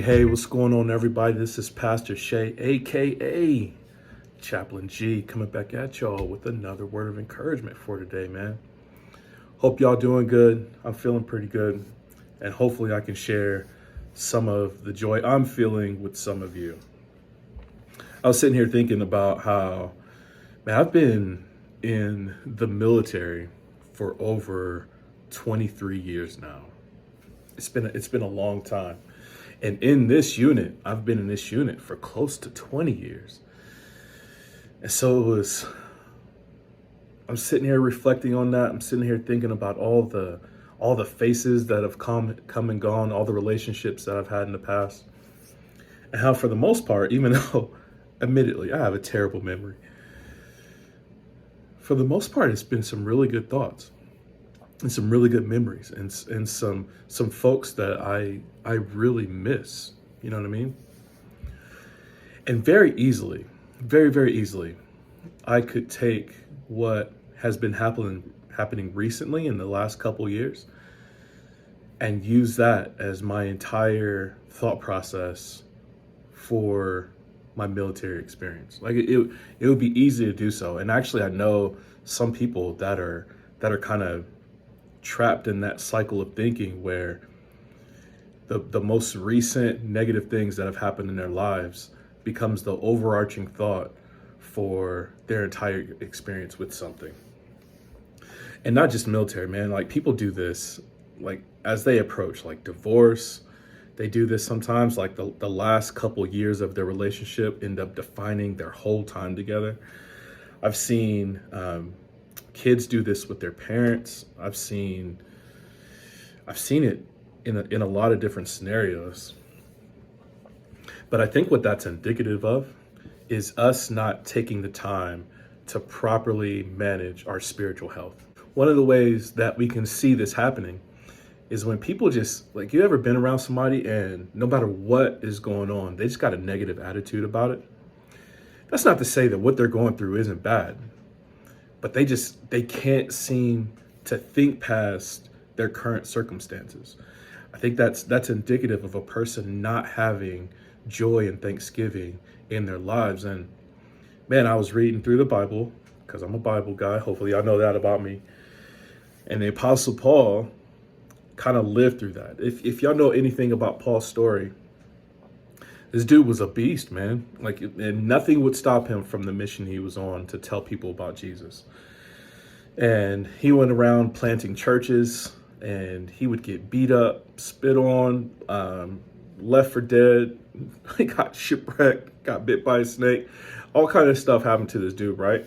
Hey, what's going on, everybody? This is Pastor Shay, aka Chaplain G, coming back at y'all with another word of encouragement for today, man. Hope y'all doing good. I'm feeling pretty good, and hopefully I can share some of the joy I'm feeling with some of you. I was sitting here thinking about how, man, I've been in the military for over 23 years now. It's been a long time. And in this unit, I've been in this unit for close to 20 years. And so I'm sitting here reflecting on that. I'm sitting here thinking about all the faces that have come and gone, all the relationships that I've had in the past. And how for the most part, even though admittedly I have a terrible memory, for the most part it's been some really good thoughts and some really good memories and some folks that I really miss, you know what I mean? And very easily, very easily, I could take what has been happening recently in the last couple years and use that as my entire thought process for my military experience. Like it would be easy to do so. And actually I know some people that are kind of trapped in that cycle of thinking where the most recent negative things that have happened in their lives becomes the overarching thought for their entire experience with something. And not just military, man. Like people do this, like as they approach like divorce, they do this sometimes, like the last couple years of their relationship end up defining their whole time together. I've seen kids do this with their parents. I've seen it in a lot of different scenarios. But I think what that's indicative of is us not taking the time to properly manage our spiritual health. One of the ways that we can see this happening is when people just, like, you ever been around somebody and no matter what is going on, they just got a negative attitude about it? That's not to say that what they're going through isn't bad, but they can't seem to think past their current circumstances. I think that's indicative of a person not having joy and thanksgiving in their lives. And man, I was reading through the Bible because I'm a Bible guy. Hopefully y'all know that about me. And the Apostle Paul kind of lived through that. If y'all know anything about Paul's story, this dude was a beast, man. Like, and nothing would stop him from the mission he was on to tell people about Jesus. And he went around planting churches, and he would get beat up, spit on, left for dead. He got shipwrecked, got bit by a snake. All kind of stuff happened to this dude, right?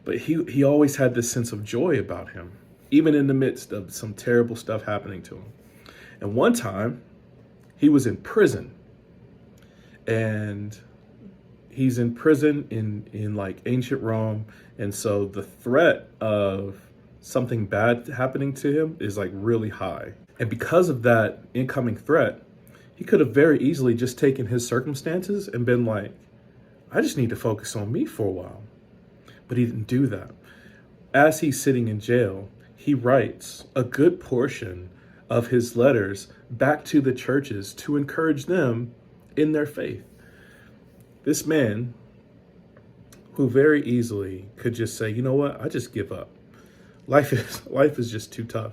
But he always had this sense of joy about him, even in the midst of some terrible stuff happening to him. And one time, he was in prison. And he's in prison in like ancient Rome. And so the threat of something bad happening to him is like really high. And because of that incoming threat, he could have very easily just taken his circumstances and been like, I just need to focus on me for a while. But he didn't do that. As he's sitting in jail, he writes a good portion of his letters back to the churches to encourage them in their faith. This man who very easily could just say, you know what, I just give up. Life is just too tough.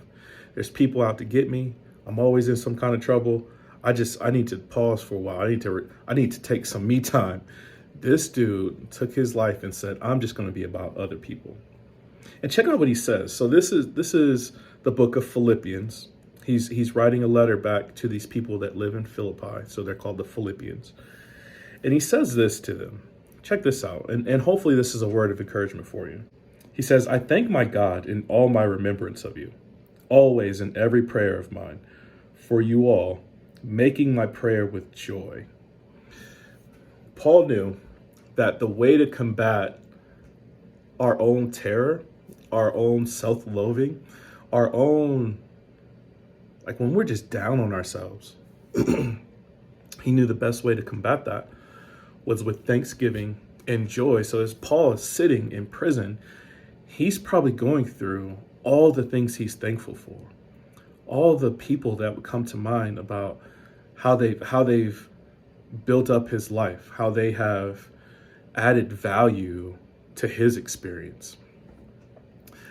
There's people out to get me. I'm always in some kind of trouble. I need to pause for a while. I need to take some me time. This dude took his life and said, I'm just going to be about other people. And check out what he says. So this is the book of Philippians. He's writing a letter back to these people that live in Philippi. So they're called the Philippians. And he says this to them. Check this out. And hopefully this is a word of encouragement for you. He says, I thank my God in all my remembrance of you, always in every prayer of mine, for you all, making my prayer with joy. Paul knew that the way to combat our own terror, our own self-loathing, our own, like when we're just down on ourselves, he knew the best way to combat that was with thanksgiving and joy. So as Paul is sitting in prison, he's probably going through all the things he's thankful for, all the people that would come to mind about how they've built up his life, how they have added value to his experience,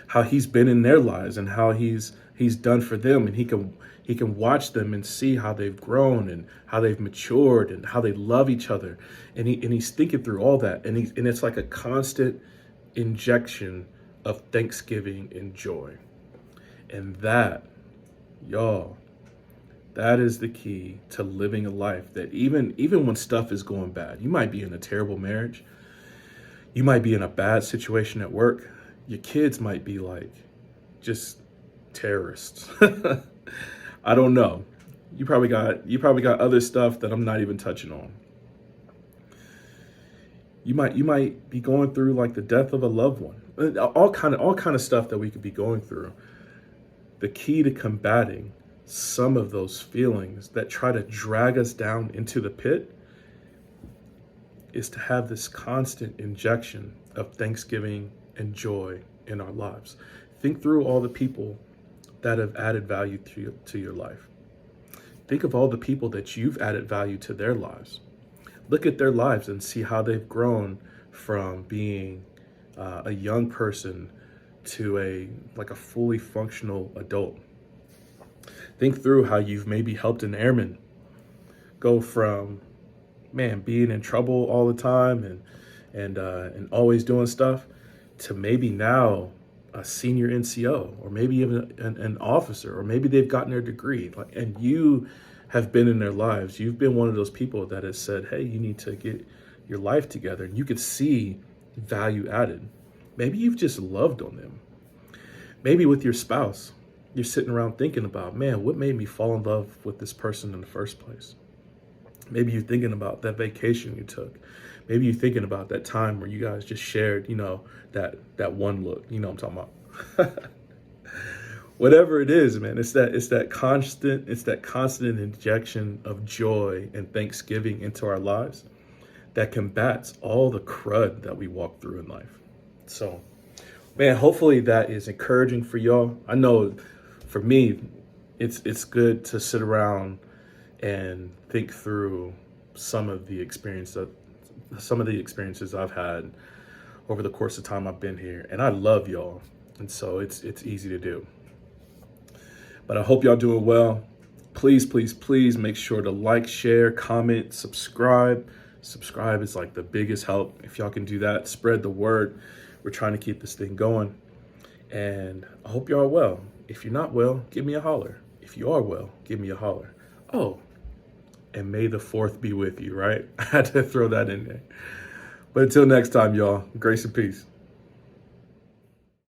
how he's been in their lives and how he's done for them, and he can watch them and see how they've grown and how they've matured and how they love each other, and he's thinking through all that, and it's like a constant injection of thanksgiving and joy. And that, y'all, that is the key to living a life that even when stuff is going bad, you might be in a terrible marriage, you might be in a bad situation at work, your kids might be like just terrorists. I don't know. You probably got other stuff that I'm not even touching on. You might be going through like the death of a loved one. All kind of stuff that we could be going through. The key to combating some of those feelings that try to drag us down into the pit is to have this constant injection of thanksgiving and joy in our lives. Think through all the people that have added value to your life. Think of all the people that you've added value to their lives. Look at their lives and see how they've grown from being a young person to a fully functional adult. Think through how you've maybe helped an airman go from being in trouble all the time and always doing stuff to maybe now a senior NCO, or maybe even an officer, or maybe they've gotten their degree. And you have been in their lives. You've been one of those people that has said, hey, you need to get your life together. And you could see value added. Maybe you've just loved on them. Maybe with your spouse, you're sitting around thinking about, what made me fall in love with this person in the first place? Maybe you're thinking about that vacation you took. Maybe you're thinking about that time where you guys just shared, that one look. You know what I'm talking about. Whatever it is, man, it's that constant injection of joy and thanksgiving into our lives that combats all the crud that we walk through in life. So, hopefully that is encouraging for y'all. I know for me, it's good to sit around and think through some of the experiences I've had over the course of time I've been here, and I love y'all, and so it's easy to do. But I hope y'all doing well. Please, please, please make sure to like, share, comment, subscribe. Subscribe is like the biggest help. If y'all can do that, spread the word. We're trying to keep this thing going, and I hope y'all are well. If you're not well, give me a holler. If you are well, give me a holler. Oh, and may the 4th be with you, right? I had to throw that in there. But until next time, y'all, grace and peace.